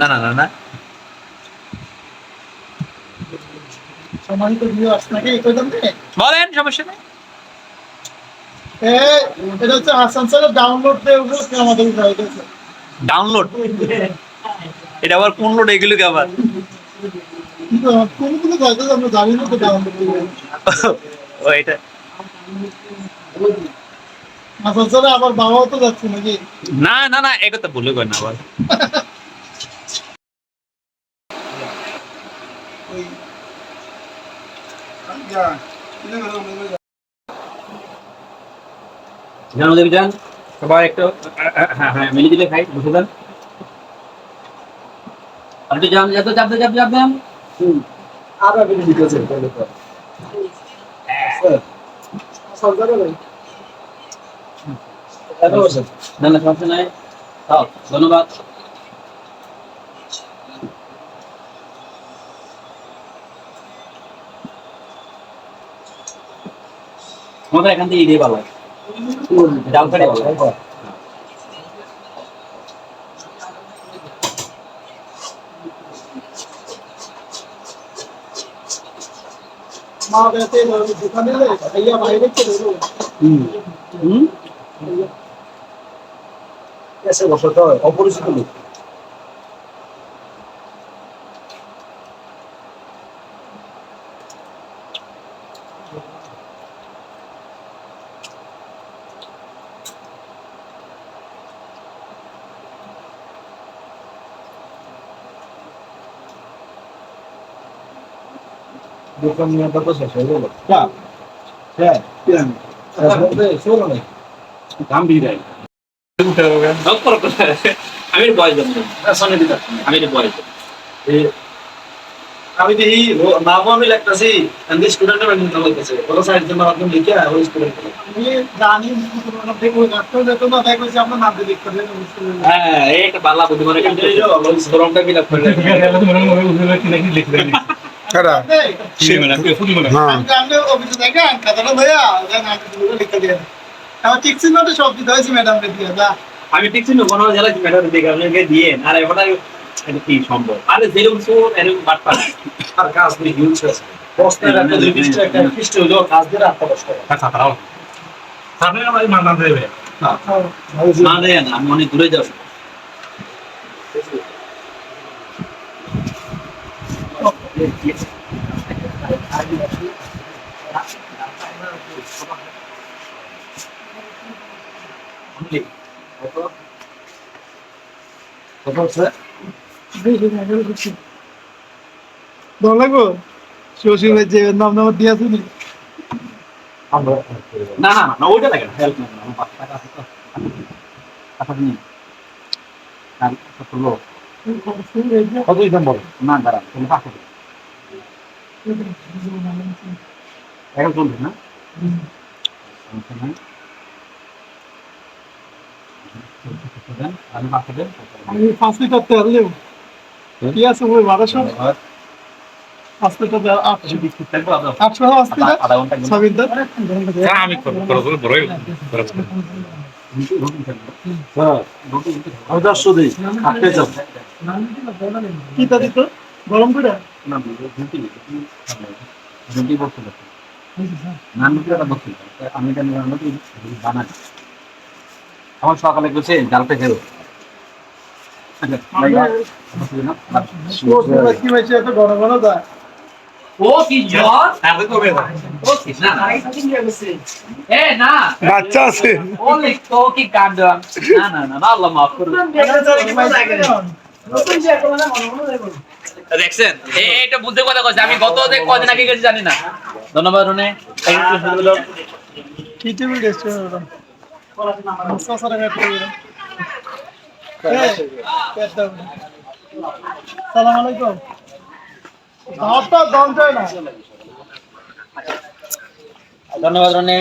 না না না না বলেন, সমস্যা নেই। এটা হচ্ছে আসানসোলের ডাউনলোড দিয়ে আমাদের ডাউনলোড, এটা আবার কোন লোড? এগুলো কি আবার কোনগুলো যাইতে আমরা জানি না তো ডাউনলোড ও এটা আসানসোলে আবার বাবাও তো যাচ্ছে নাকি? না না না, এটা তো ভুলে কই না আবার। জানো দেবী যান সবাই একটু, হ্যাঁ হ্যাঁ মিলে দিলে খাই, বসে যান। আর একটু যান, যত চাপ দেন চাপ দেন। আর আগে লিখেছে তাহলে তো স্যার যাবে ভাই না না, সমস্যা নাই। তাও ধন্যবাদ। আমাদের এখান থেকে ইয়ে ভালো লাগে, ডাল ফ্রাই ভালো লাগে। মা বেতে দোকানে ভাইয়া বাইরে চলে গেল এসে বসে তো অপরিচিত লোক দোকান নিয়ে তো শেষ হয়ে গেল। হ্যাঁ শোনো না গাম্ভীর আমি বয়স দেবো, আমি বয়স দেবো। আমি দেখি নামও আমি লিখতেছি এন্ড স্টুডেন্টের নাম লিখতেছে ওরা সাইড থেকে নাম লিখে ওই স্টুডেন্ট আমি জানি পুরো দেখো ডাক্তার দেখো না দেখো যে আমরা নাম লিখতে দেন। হ্যাঁ এই একটা বালা বুদ্ধি মানে কাজ করে ফর্মটা ফিল আপ করে লিখবেন। কারা সে মানে কি ফুল মানে হ্যাঁ আমি অফিসে দেখা কাটালো ভাইয়া দেন আমি লিখতে দেন আমার ঠিক ছিল না সব দিতে হয়েছে ম্যাডামকে দিয়ে যা আমি ঠিক ছিল কোনো জেলা ম্যাডাম দিকে আপনাকে দিয়ে আর এখন এটা কি সম্ভব? আরে যেরকম সোর এরকম বাটপা আর কাজ দিয়ে হিউজ আছে বস্তার একটা দুই পিসটা একটা পিসটা হলো কাজ দিয়ে রাখতে বসতে আচ্ছা তারাও সামনে আমার মান দেবে না দেয় না, আমি অনেক দূরে যাও। ভালো লাগবো শশী ভাই যে নাম নাম দিয়ে আছে নি না না না ওইটা লাগে না, হেল্প না আমার 5 টাকা আছে তো টাকা নিয়ে আর কত লোক কত দাম বল না দাঁড়া তুমি পাঠাবে এখন চলবে না। আমি পাঠাবে আমি 5 লিটার তেল দেব কি আছে ওই 1200 5 লিটার 800 আসতে না আধা ঘন্টা সবিন্দর আমি করব বড়ই হ্যাঁ আমি 400 দেই আপনি যাও কি তা দিত গরম করে না ঘুটি ঘুটি বলতে নান মুখটা বলতে আমি জানি রান্না কি বানাই আমার সকালে গেছে ডালটা খেলো কি হয়েছে এত ঘন ঘন যায় ও কি জ্বর তাহলে কবে ও কি না এ না বাচ্চা আছে ও লিখ তো কি কাণ্ড না না না আল্লাহ মাফ করুন দেখছেন এটা বুঝতে কথা কইছে আমি গত কদিন আগে গেছি জানি না। ধন্যবাদ রনে কি টেবিল রেস্টুরেন্ট মুস্তাফা রে সালাম আলাইকুম দাওয়াতটা দাম যায় না ধন্যবাদ রনে।